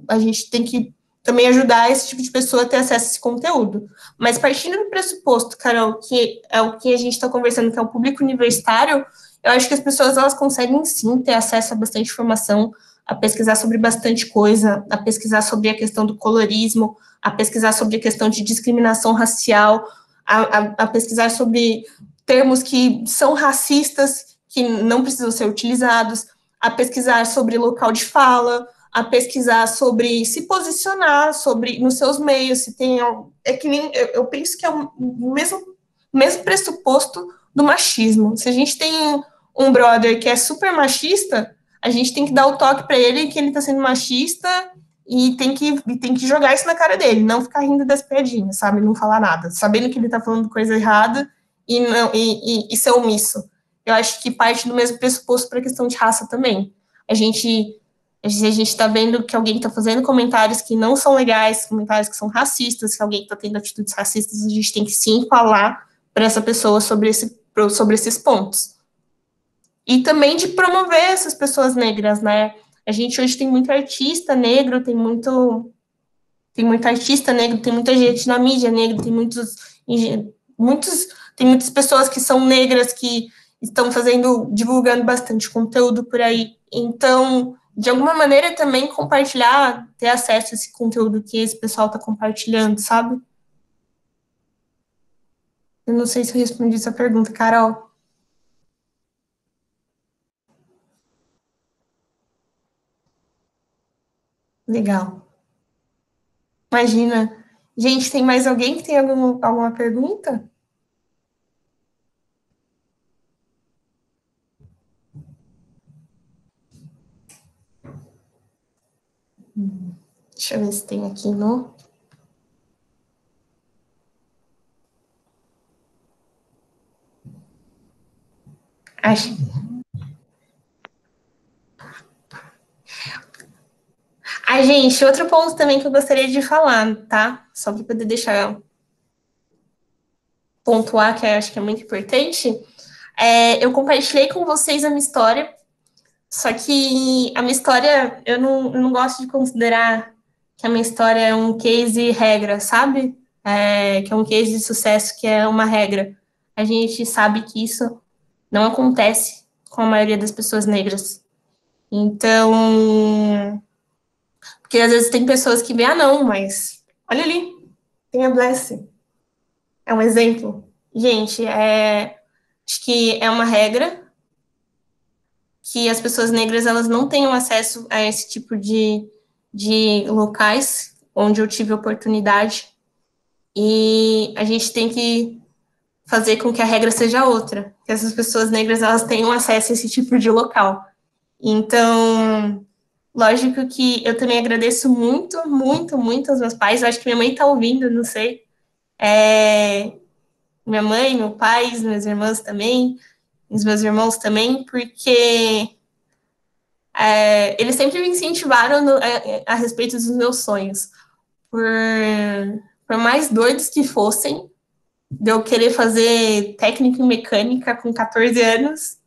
a gente tem que também ajudar esse tipo de pessoa a ter acesso a esse conteúdo. Mas partindo do pressuposto, Carol, que é o que a gente está conversando, que é o público universitário, eu acho que as pessoas elas conseguem sim ter acesso a bastante informação, a pesquisar sobre bastante coisa, a pesquisar sobre a questão do colorismo, a pesquisar sobre a questão de discriminação racial, a pesquisar sobre termos que são racistas, que não precisam ser utilizados, a pesquisar sobre local de fala, a pesquisar sobre se posicionar sobre nos seus meios, se tem é que nem eu penso que é o mesmo pressuposto do machismo. Se a gente tem um brother que é super machista, a gente tem que dar o toque para ele que ele está sendo machista e tem que jogar isso na cara dele, não ficar rindo das piadinhas, sabe? Não falar nada, sabendo que ele está falando coisa errada e ser omisso. Eu acho que parte do mesmo pressuposto para a questão de raça também. A gente está vendo que alguém está fazendo comentários que não são legais, comentários que são racistas, que alguém está tendo atitudes racistas, a gente tem que sim falar para essa pessoa sobre esses pontos. E também de promover essas pessoas negras, né? A gente hoje tem muito artista negro, tem muito artista negro, tem muita gente na mídia negra, tem muitas pessoas que são negras que estão divulgando bastante conteúdo por aí. Então, de alguma maneira também compartilhar, ter acesso a esse conteúdo que esse pessoal está compartilhando, sabe? Eu não sei se eu respondi essa pergunta, Carol. Legal. Imagina. Gente, tem mais alguém que tem alguma pergunta? Deixa eu ver se tem aqui no... Acho... gente, outro ponto também que eu gostaria de falar, tá? Só para poder deixar pontuar, que eu acho que é muito importante. Eu compartilhei com vocês a minha história, só que a minha história, eu não gosto de considerar que a minha história é um case regra, sabe? Que é um case de sucesso, que é uma regra. A gente sabe que isso não acontece com a maioria das pessoas negras. Então, porque às vezes tem pessoas que veem, não, mas olha ali, tem a Blessing. É um exemplo. Gente, acho que é uma regra que as pessoas negras elas não tenham acesso a esse tipo de locais onde eu tive oportunidade. E a gente tem que fazer com que a regra seja outra, que essas pessoas negras elas tenham acesso a esse tipo de local. Então, lógico que eu também agradeço muito, muito, muito aos meus pais. Eu acho que minha mãe está ouvindo, não sei. Minha mãe, meu pai, meus irmãos também, os meus irmãos também, porque eles sempre me incentivaram a respeito dos meus sonhos. Por mais doidos que fossem, de eu querer fazer técnica em mecânica com 14 anos,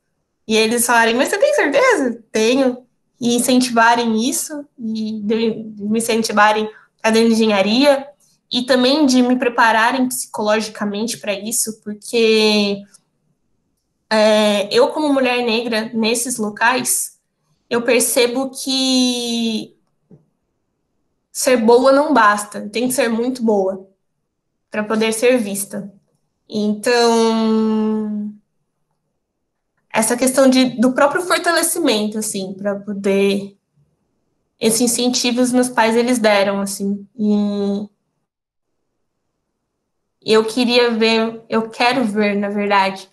e eles falarem, mas você tem certeza? Tenho. e incentivarem isso, e de me incentivarem a dentro de engenharia, e também de me prepararem psicologicamente para isso, porque eu, como mulher negra, nesses locais, eu percebo que ser boa não basta, tem que ser muito boa para poder ser vista. Então, essa questão do próprio fortalecimento, assim, para poder... Esses incentivos meus pais, eles deram, assim. E eu quero ver, na verdade,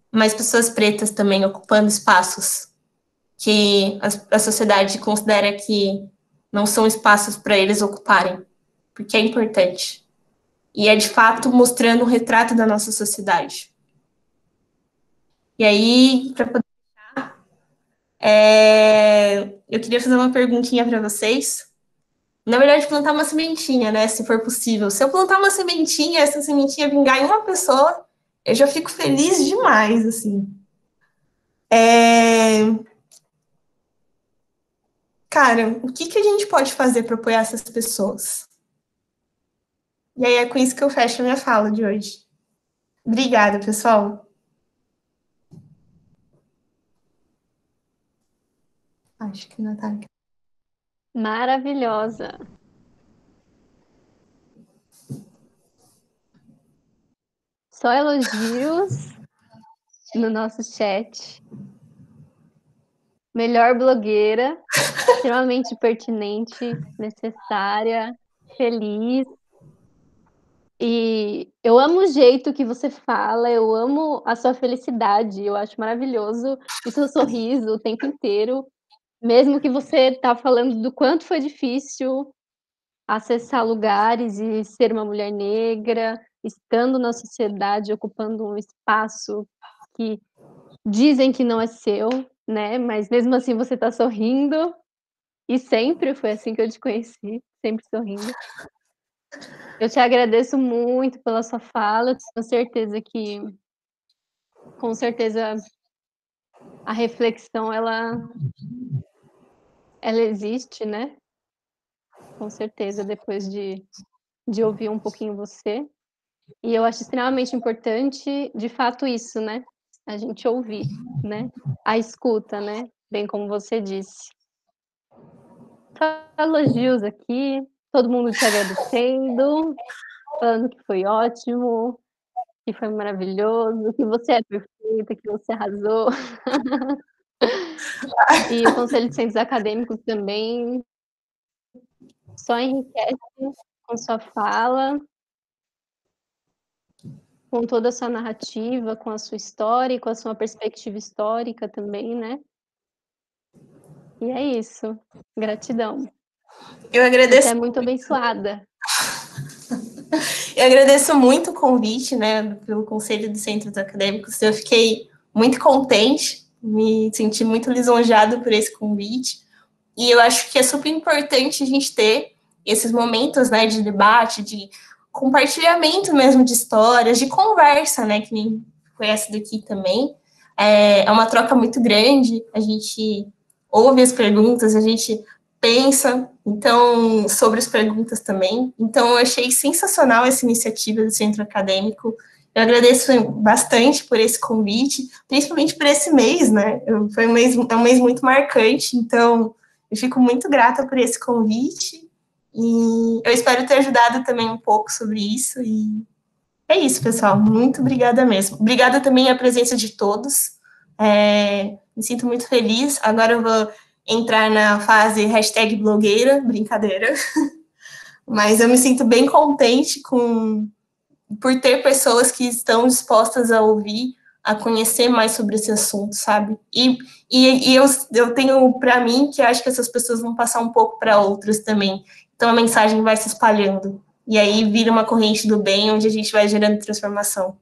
mais pessoas pretas também ocupando espaços que a sociedade considera que não são espaços para eles ocuparem, porque é importante. E é, de fato, mostrando um retrato da nossa sociedade. E aí, para poder... eu queria fazer uma perguntinha para vocês. Na verdade, plantar uma sementinha, né? Se for possível. Se eu plantar uma sementinha, essa sementinha vingar em uma pessoa, eu já fico feliz demais, assim. Cara, o que a gente pode fazer para apoiar essas pessoas? E aí é com isso que eu fecho a minha fala de hoje. Obrigada, pessoal. Acho que não tá aqui. Maravilhosa. Só elogios no nosso chat. Melhor blogueira, extremamente pertinente, necessária, feliz. E eu amo o jeito que você fala, eu amo a sua felicidade, eu acho maravilhoso o seu sorriso o tempo inteiro, mesmo que você tá falando do quanto foi difícil acessar lugares e ser uma mulher negra, estando na sociedade, ocupando um espaço que dizem que não é seu, né, mas mesmo assim você tá sorrindo, e sempre foi assim que eu te conheci, sempre sorrindo. Eu te agradeço muito pela sua fala, tenho certeza que, com certeza, a reflexão ela existe, né, com certeza, depois de ouvir um pouquinho você. E eu acho extremamente importante, de fato, isso, né, a gente ouvir, né, a escuta, né, bem como você disse. Só elogios aqui, todo mundo te agradecendo, falando que foi ótimo, que foi maravilhoso, que você é perfeita, que você arrasou. E o Conselho de Centros Acadêmicos também só enriquece com sua fala, com toda a sua narrativa, com a sua história e com a sua perspectiva histórica também, né. E é isso. Gratidão. Eu Você agradeço é muito abençoada. Eu agradeço muito o convite, né, pelo Conselho dos Centros Acadêmicos. Eu fiquei muito contente, me senti muito lisonjada por esse convite. E eu acho que é super importante a gente ter esses momentos, né, de debate, de compartilhamento mesmo de histórias, de conversa, né, que nem foi essa daqui também. É uma troca muito grande, a gente ouve as perguntas, a gente pensa, então, sobre as perguntas também. Então, eu achei sensacional essa iniciativa do Centro Acadêmico. Eu agradeço bastante por esse convite, principalmente por esse mês, né? Foi é um mês muito marcante, então eu fico muito grata por esse convite e eu espero ter ajudado também um pouco sobre isso. E é isso, pessoal. Muito obrigada mesmo. Obrigada também à presença de todos. Me sinto muito feliz. Agora eu vou entrar na fase hashtag blogueira, brincadeira. Mas eu me sinto bem contente por ter pessoas que estão dispostas a ouvir, a conhecer mais sobre esse assunto, sabe? E eu tenho para mim que acho que essas pessoas vão passar um pouco para outras também. Então a mensagem vai se espalhando. E aí vira uma corrente do bem, onde a gente vai gerando transformação.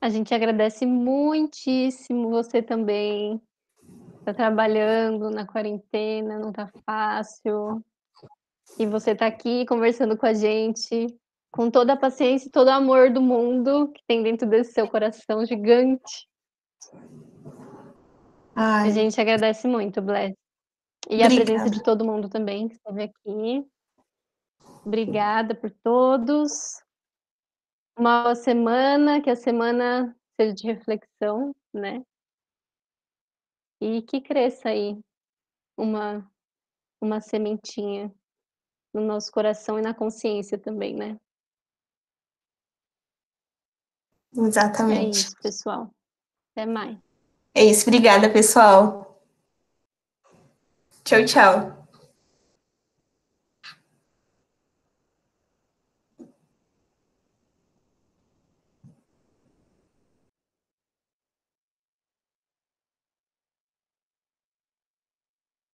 A gente agradece muitíssimo você também. Tá trabalhando na quarentena, não tá fácil. E você tá aqui conversando com a gente, com toda a paciência e todo o amor do mundo que tem dentro desse seu coração gigante. A Ai, gente agradece muito, Bless. E a obrigada. presença de todo mundo também que esteve aqui. Obrigada por todos. Uma boa semana, que a semana seja de reflexão, né? E que cresça aí uma sementinha no nosso coração e na consciência também, né? É Exatamente. isso, pessoal. Até mais. É isso, obrigada, pessoal. Tchau, tchau.